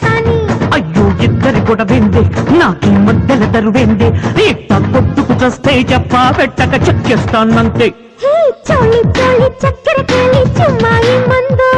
సరసాని. అయ్యో ఇద్దరి కూడా వెందే నాకీ మధ్యల తరువేందే ఇట్ట కొట్టుకు చస్తే చెప్పా పెట్టక చెక్కేస్తానంతే. చోళి చోళి చక్కెర కేళి చుమ్మాయి మందు